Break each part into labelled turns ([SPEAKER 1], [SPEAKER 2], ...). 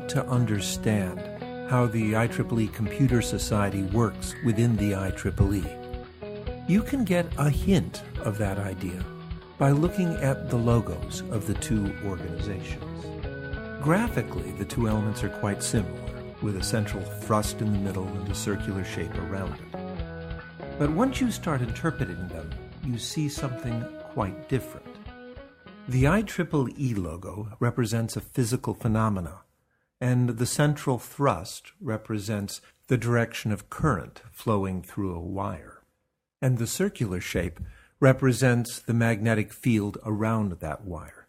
[SPEAKER 1] to understand how the IEEE Computer Society works within the IEEE, you can get a hint of that idea by looking at the logos of the two organizations. Graphically, the two elements are quite similar, with a central thrust in the middle and a circular shape around it. But once you start interpreting them, you see something quite different. The IEEE logo represents a physical phenomena, and the central thrust represents the direction of current flowing through a wire. And the circular shape represents the magnetic field around that wire.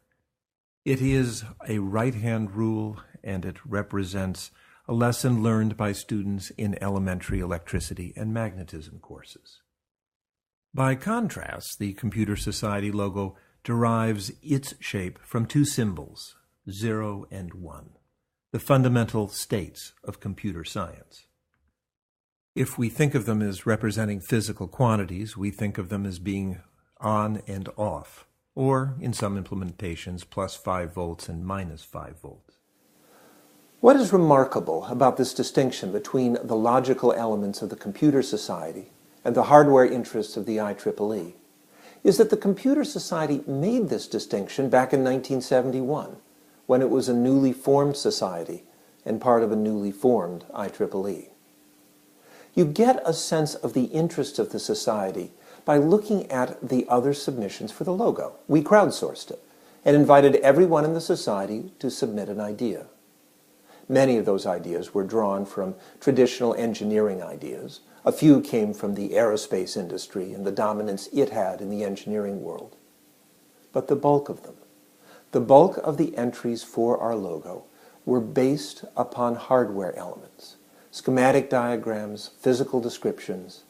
[SPEAKER 1] It is a right-hand rule, and it represents a lesson learned by students in elementary electricity and magnetism courses. By contrast, the Computer Society logo derives its shape from two symbols, 0 and 1, the fundamental states of computer science. If we think of them as representing physical quantities, we think of them as being on and off, or in some implementations, plus 5 volts and minus 5 volts. What is remarkable about this distinction between the logical elements of the Computer Society and the hardware interests of the IEEE is that the Computer Society made this distinction back in 1971, when it was a newly formed society and part of a newly formed IEEE. You get a sense of the interest of the society by looking at the other submissions for the logo. We crowdsourced it and invited everyone in the society to submit an idea. Many of those ideas were drawn from traditional engineering ideas. A few came from the aerospace industry and the dominance it had in the engineering world. But the bulk of the entries for our logo were based upon hardware elements, schematic diagrams, physical descriptions,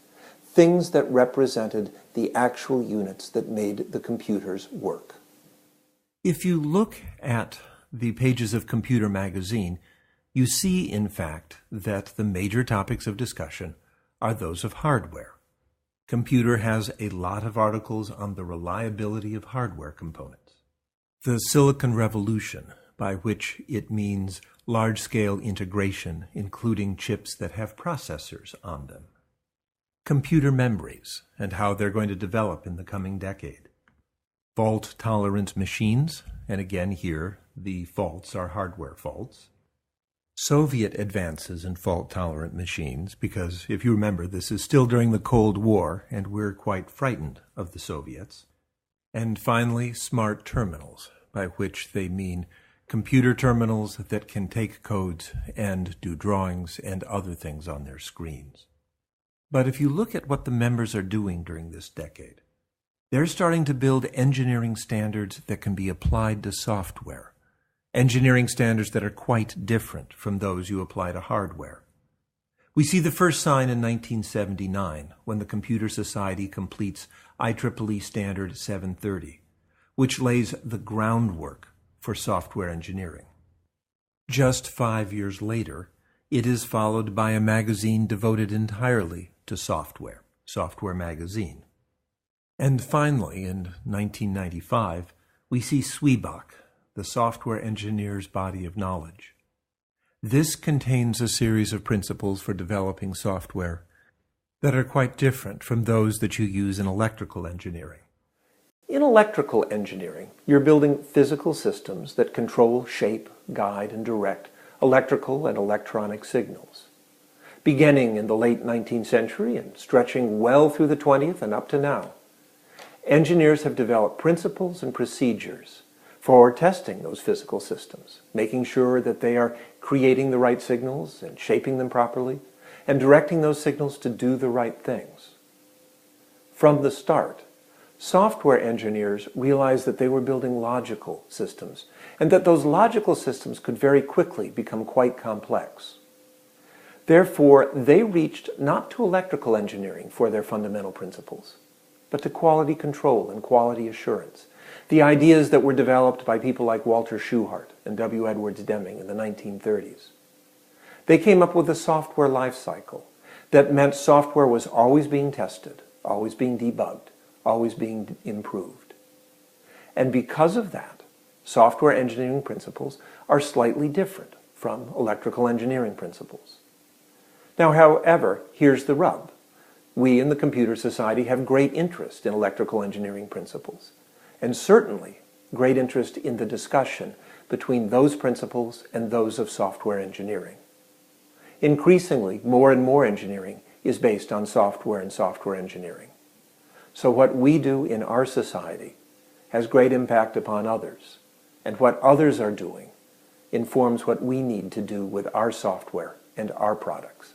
[SPEAKER 1] things that represented the actual units that made the computers work. If you look at the pages of Computer Magazine, you see, in fact, that the major topics of discussion are those of hardware. Computer has a lot of articles on the reliability of hardware components. The Silicon Revolution, by which it means large-scale integration, including chips that have processors on them. Computer memories, and how they're going to develop in the coming decade. Fault-tolerant machines, and again here, the faults are hardware faults. Soviet advances in fault-tolerant machines, because if you remember, this is still during the Cold War, and we're quite frightened of the Soviets. And finally, smart terminals, by which they mean computer terminals that can take codes and do drawings and other things on their screens. But if you look at what the members are doing during this decade, they're starting to build engineering standards that can be applied to software, engineering standards that are quite different from those you apply to hardware. We see the first sign in 1979 when the Computer Society completes IEEE Standard 730, which lays the groundwork for software engineering. Just 5 years later, it is followed by a magazine devoted entirely to software, Software Magazine. And finally, in 1995, we see SWBOC, the Software Engineer's Body of Knowledge. This contains a series of principles for developing software that are quite different from those that you use in electrical engineering. In electrical engineering, you're building physical systems that control, shape, guide, and direct electrical and electronic signals. Beginning in the late 19th century and stretching well through the 20th and up to now, engineers have developed principles and procedures for testing those physical systems, making sure that they are creating the right signals and shaping them properly, and directing those signals to do the right things. From the start, software engineers realized that they were building logical systems, and that those logical systems could very quickly become quite complex. Therefore, they reached not to electrical engineering for their fundamental principles, but to quality control and quality assurance, the ideas that were developed by people like Walter Shewhart and W. Edwards Deming in the 1930s. They came up with a software life cycle that meant software was always being tested, always being debugged, always being improved. And because of that, software engineering principles are slightly different from electrical engineering principles. Now, however, here's the rub. We in the Computer Society have great interest in electrical engineering principles, and certainly great interest in the discussion between those principles and those of software engineering. Increasingly, more and more engineering is based on software and software engineering. So what we do in our society has great impact upon others, and what others are doing informs what we need to do with our software and our products.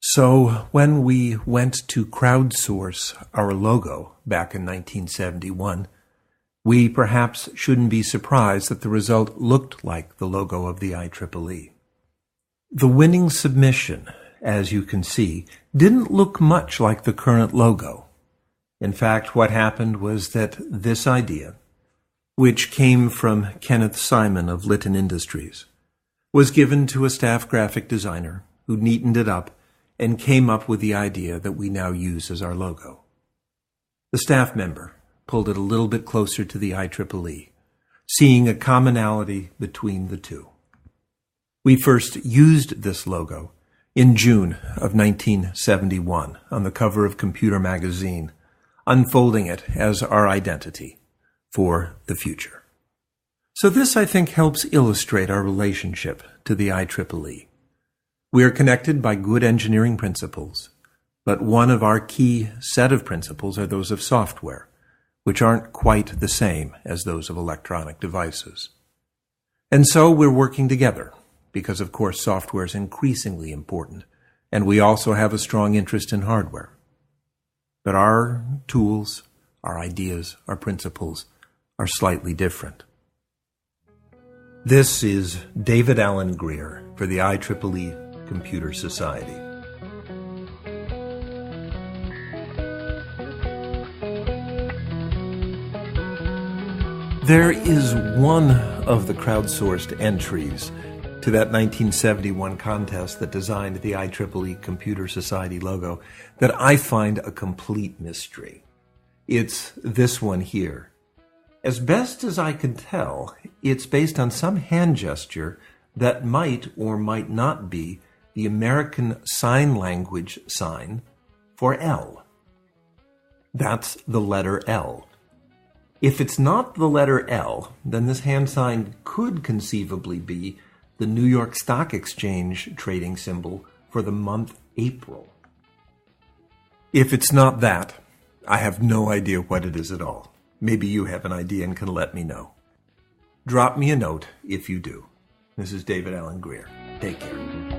[SPEAKER 1] So when we went to crowdsource our logo back in 1971, we perhaps shouldn't be surprised that the result looked like the logo of the IEEE. The winning submission, as you can see, didn't look much like the current logo. In fact, what happened was that this idea, which came from Kenneth Simon of Litton Industries, was given to a staff graphic designer who neatened it up and came up with the idea that we now use as our logo. The staff member pulled it a little bit closer to the IEEE, seeing a commonality between the two. We first used this logo in June of 1971 on the cover of Computer Magazine, unfolding it as our identity for the future. So this, I think, helps illustrate our relationship to the IEEE. We are connected by good engineering principles, but one of our key set of principles are those of software, which aren't quite the same as those of electronic devices. And so we're working together, because of course software is increasingly important, and we also have a strong interest in hardware. But our tools, our ideas, our principles are slightly different. This is David Alan Grier for the IEEE Computer Society. There is one of the crowdsourced entries to that 1971 contest that designed the IEEE Computer Society logo that I find a complete mystery. It's this one here. As best as I can tell, it's based on some hand gesture that might or might not be the American Sign Language sign for L. That's the letter L. If it's not the letter L, then this hand sign could conceivably be the New York Stock Exchange trading symbol for the month April. If it's not that, I have no idea what it is at all. Maybe you have an idea and can let me know. Drop me a note if you do. This is David Alan Grier. Take care.